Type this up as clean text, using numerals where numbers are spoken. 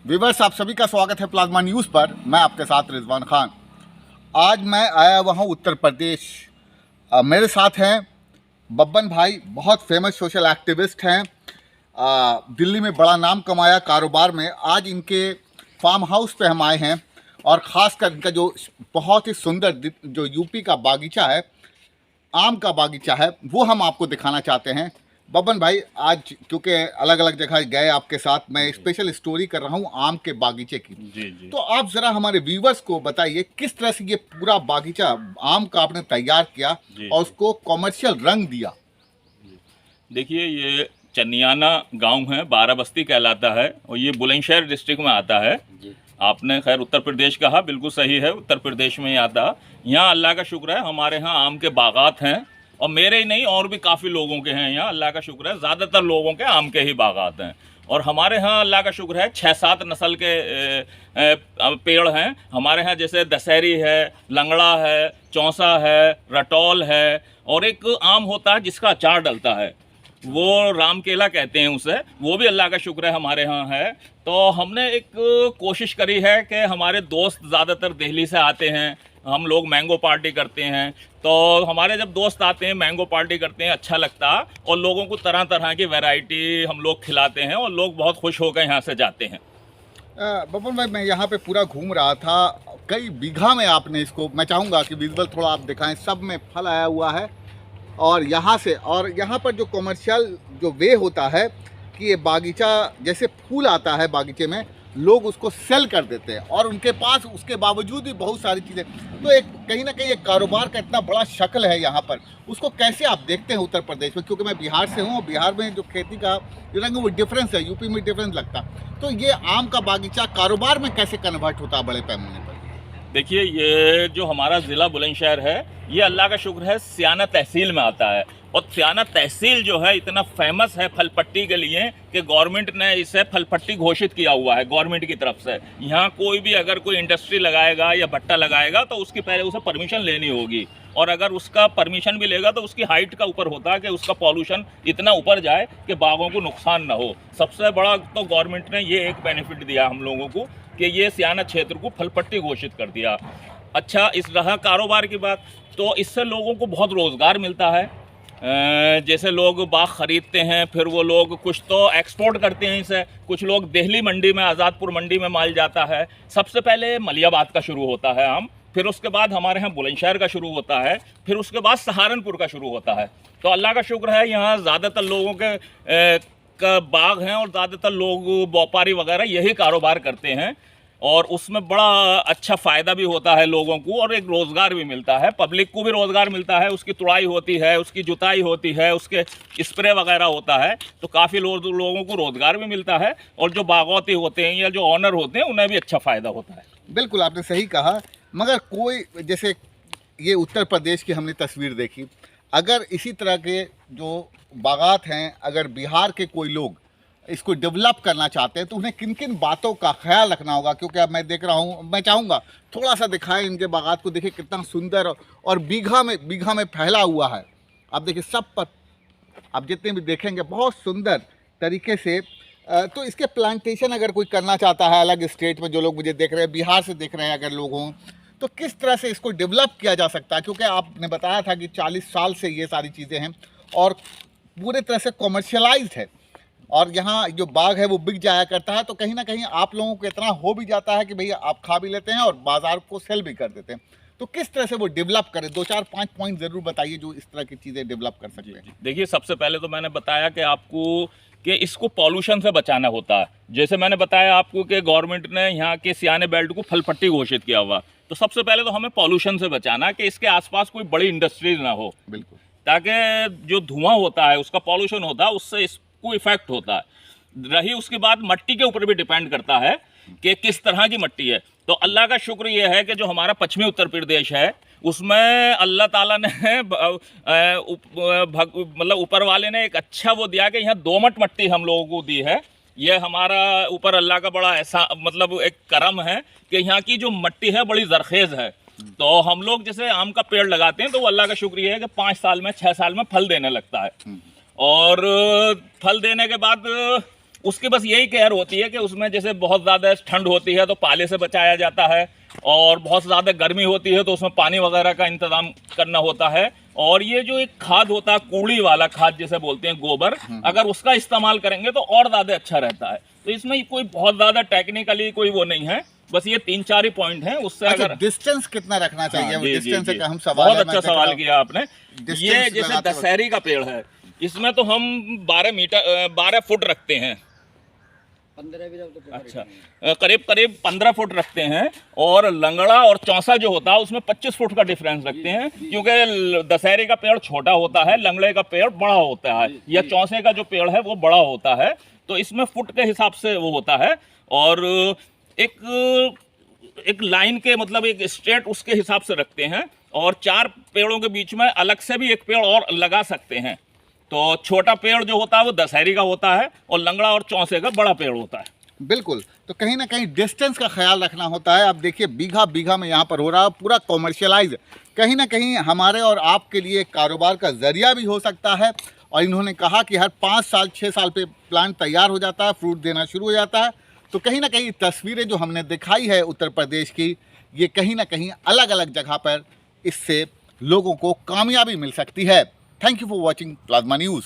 Viewers, आप सभी का स्वागत है प्लाज्मा न्यूज़ पर। मैं आपके साथ रिजवान खान। आज मैं आया हुआ हूँ उत्तर प्रदेश। मेरे साथ हैं बब्बन भाई, बहुत फेमस सोशल एक्टिविस्ट हैं। दिल्ली में बड़ा नाम कमाया कारोबार में। आज इनके फार्म हाउस पे हम आए हैं और ख़ासकर इनका जो बहुत ही सुंदर जो यूपी का बागीचा है, आम का बागीचा है, वो हम आपको दिखाना चाहते हैं। बब्बन भाई, आज क्योंकि अलग अलग जगह गए आपके साथ, मैं स्पेशल स्टोरी कर रहा हूँ आम के बागीचे की। जी। तो आप ज़रा हमारे व्यूवर्स को बताइए किस तरह से ये पूरा बागीचा आम का आपने तैयार किया और उसको कॉमर्शियल रंग दिया। देखिए, ये चनियाना गांव है, बाराबस्ती कहलाता है और ये बुलंदशहर डिस्ट्रिक्ट में आता है। आपने खैर उत्तर प्रदेश कहा, बिल्कुल सही है, उत्तर प्रदेश में ही आता। यहाँ अल्लाह का शुक्र है, हमारे यहाँ आम के बागात हैं और मेरे ही नहीं और भी काफ़ी लोगों के हैं यहाँ, अल्लाह का शुक्र है। ज़्यादातर लोगों के आम के ही बागात हैं और हमारे यहाँ अल्लाह का शुक्र है 6-7 नस्ल के पेड़ हैं हमारे यहाँ। जैसे दशहरी है, लंगड़ा है, चौसा है, रटौल है और एक आम होता है जिसका अचार डलता है, वो राम केला कहते हैं उसे, वो भी अल्लाह का शुक्र है हमारे यहाँ है। तो हमने एक कोशिश करी है कि हमारे दोस्त ज़्यादातर दिल्ली से आते हैं, हम लोग मैंगो पार्टी करते हैं, तो हमारे जब दोस्त आते हैं मैंगो पार्टी करते हैं, अच्छा लगता है और लोगों को तरह तरह की वैरायटी हम लोग खिलाते हैं और लोग बहुत खुश होकर यहाँ से जाते हैं। बब्बन भाई, मैं यहाँ पे पूरा घूम रहा था, कई बीघा में आपने इसको, मैं चाहूँगा कि विजुअल थोड़ा आप दिखाएं, सब में फल आया हुआ है। और यहाँ से, और यहाँ पर जो कमर्शियल जो वे होता है कि ये बागीचा जैसे फूल आता है बागीचे में, लोग उसको सेल कर देते हैं और उनके पास उसके बावजूद भी बहुत सारी चीज़ें। तो एक कहीं ना कहीं एक कारोबार का इतना बड़ा शक्ल है यहाँ पर, उसको कैसे आप देखते हैं उत्तर प्रदेश में? क्योंकि मैं बिहार से हूँ और बिहार में जो खेती का जो रंग वो डिफरेंस है, यूपी में डिफरेंस लगता। तो ये आम का बागीचा कारोबार में कैसे कन्वर्ट होता है बड़े पैमाने पर? देखिए, ये जो हमारा ज़िला बुलंदशहर है, ये अल्लाह का शुक्र है सियाना तहसील में आता है और सियाना तहसील जो है इतना फेमस है फल पट्टी के लिए कि गवर्नमेंट ने इसे फल पट्टी घोषित किया हुआ है गवर्नमेंट की तरफ से। यहाँ कोई भी अगर कोई इंडस्ट्री लगाएगा या भट्टा लगाएगा तो उसकी पहले उसे परमिशन लेनी होगी और अगर उसका परमिशन भी लेगा तो उसकी हाइट का ऊपर होता है कि उसका पॉल्यूशन इतना ऊपर जाए कि बागों को नुकसान ना हो। सबसे बड़ा तो गवर्नमेंट ने ये एक बेनिफिट दिया हम लोगों को कि ये सियाना क्षेत्र को फल पट्टी घोषित कर दिया। अच्छा, इस रहा कारोबार की बात, तो इससे लोगों को बहुत रोज़गार मिलता है। जैसे लोग बाग ख़रीदते हैं, फिर वो लोग कुछ तो एक्सपोर्ट करते हैं इसे, कुछ लोग दिल्ली मंडी में, आज़ादपुर मंडी में माल जाता है। सबसे पहले मलियाबाद का शुरू होता है आम, फिर उसके बाद हमारे यहाँ बुलंदशहर का शुरू होता है, फिर उसके बाद सहारनपुर का शुरू होता है। तो अल्लाह का शुक्र है यहाँ ज़्यादातर लोगों के का बाग हैं और ज़्यादातर लोग व्यापारी वगैरह यही कारोबार करते हैं और उसमें बड़ा अच्छा फ़ायदा भी होता है लोगों को और एक रोज़गार भी मिलता है, पब्लिक को भी रोज़गार मिलता है। उसकी तुड़ाई होती है, उसकी जुताई होती है, उसके स्प्रे वगैरह होता है, तो काफ़ी लोगों को रोज़गार भी मिलता है और जो बागौती होते हैं या जो ऑनर होते हैं उन्हें भी अच्छा फ़ायदा होता है। बिल्कुल, आपने सही कहा। मगर कोई, जैसे ये उत्तर प्रदेश की हमने तस्वीर देखी, अगर इसी तरह के जो बागात हैं, अगर बिहार के कोई लोग इसको डेवलप करना चाहते हैं तो उन्हें किन किन बातों का ख्याल रखना होगा? क्योंकि अब मैं देख रहा हूँ, मैं चाहूँगा थोड़ा सा दिखाएं इनके बागात को, देखिए कितना सुंदर और बीघा में फैला हुआ है। आप देखिए, सब पर आप जितने भी देखेंगे बहुत सुंदर तरीके से। तो इसके प्लांटेशन अगर कोई करना चाहता है अलग स्टेट में, जो लोग मुझे देख रहे हैं, बिहार से देख रहे हैं अगर लोग हों, तो किस तरह से इसको डेवलप किया जा सकता है? क्योंकि आपने बताया था कि 40 साल से ये सारी चीज़ें हैं और पूरे तरह से कॉमर्शलाइज्ड है और यहाँ जो बाग है वो बिक जाया करता है। तो कहीं ना कहीं आप लोगों को इतना हो भी जाता है कि भैया आप खा भी लेते हैं और बाज़ार को सेल भी कर देते हैं। तो किस तरह से वो डेवलप करें? 2-4-5 पॉइंट ज़रूर बताइए जो इस तरह की चीज़ें डेवलप कर सकते हैं। देखिए, सबसे पहले तो मैंने बताया कि आपको कि इसको पॉल्यूशन से बचाना होता है। जैसे मैंने बताया आपको कि गवर्नमेंट ने यहाँ के सियाने बेल्ट को फल पट्टी घोषित किया हुआ, तो सबसे पहले तो हमें पॉल्यूशन से बचाना कि इसके आसपास कोई बड़ी इंडस्ट्रीज ना हो। बिल्कुल, ताकि जो धुआं होता है, उसका पॉल्यूशन होता है, उससे इसको इफेक्ट होता है। रही उसके बाद मट्टी के ऊपर भी डिपेंड करता है कि किस तरह की मट्टी है। तो अल्लाह का शुक्र ये है कि जो हमारा पश्चिमी उत्तर प्रदेश है उसमें अल्लाह ताला ने मतलब ऊपर वाले ने एक अच्छा वो दिया कि यहाँ दोमट मट्टी हम लोगों को दी है। ये हमारा ऊपर अल्लाह का बड़ा ऐसा मतलब एक करम है कि यहाँ की जो मट्टी है बड़ी जरखेज़ है। तो हम लोग जैसे आम का पेड़ लगाते हैं तो वो अल्लाह का शुक्रिया है कि 5 साल में 6 साल में फल देने लगता है और फल देने के बाद उसकी बस यही केयर होती है कि उसमें जैसे बहुत ज़्यादा ठंड होती है तो पाले से बचाया जाता है, और बहुत ज़्यादा गर्मी होती है तो उसमें पानी वगैरह का इंतज़ाम करना होता है। और ये जो एक खाद होता है, कूड़ी वाला खाद जिसे बोलते हैं, गोबर, अगर उसका इस्तेमाल करेंगे तो और ज़्यादा अच्छा रहता है। तो इसमें कोई बहुत ज़्यादा टेक्निकली कोई वो नहीं है, बस ये 3-4 ही पॉइंट हैं। उससे अच्छा, अगर डिस्टेंस कितना रखना चाहिए? हाँ, वो जी, डिस्टेंस जी, एक जी। अहम सवाल बहुत है। अच्छा सवाल किया आपने। Distance ये जैसे लगाते वक्त। दशहरी का पेड़ है, इसमें तो हम 12 फुट रखते हैं। 15 भी रख दो। अच्छा, करीब करीब 15 फुट रखते हैं। और लंगड़ा और चौसा जो होता है उसमें 25 फुट का डिफरेंस रखते हैं, क्योंकि दशहरे का पेड़ छोटा होता है, लंगड़े का पेड़ बड़ा होता है, या चौसे का जो पेड़ है वो बड़ा होता है। तो इसमें फुट के हिसाब से वो होता है। और एक लाइन के मतलब एक स्ट्रेट उसके हिसाब से रखते हैं। और 4 पेड़ों के बीच में अलग से भी एक पेड़ और लगा सकते हैं। तो छोटा पेड़ जो होता है वो दशहरी का होता है, और लंगड़ा और चौसे का बड़ा पेड़ होता है। बिल्कुल, तो कहीं ना कहीं डिस्टेंस का ख्याल रखना होता है। अब देखिए बीघा बीघा में यहाँ पर हो रहा है, पूरा कॉमर्शियलाइज, कहीं ना कहीं हमारे और आपके लिए कारोबार का जरिया भी हो सकता है। और इन्होंने कहा कि हर 5 साल 6 साल पे प्लांट तैयार हो जाता है, फ्रूट देना शुरू हो जाता है। तो कहीं ना कहीं तस्वीरें जो हमने दिखाई है उत्तर प्रदेश की, ये कहीं ना कहीं अलग अलग जगह पर इससे लोगों को कामयाबी मिल सकती है। Thank you for watching plasma news.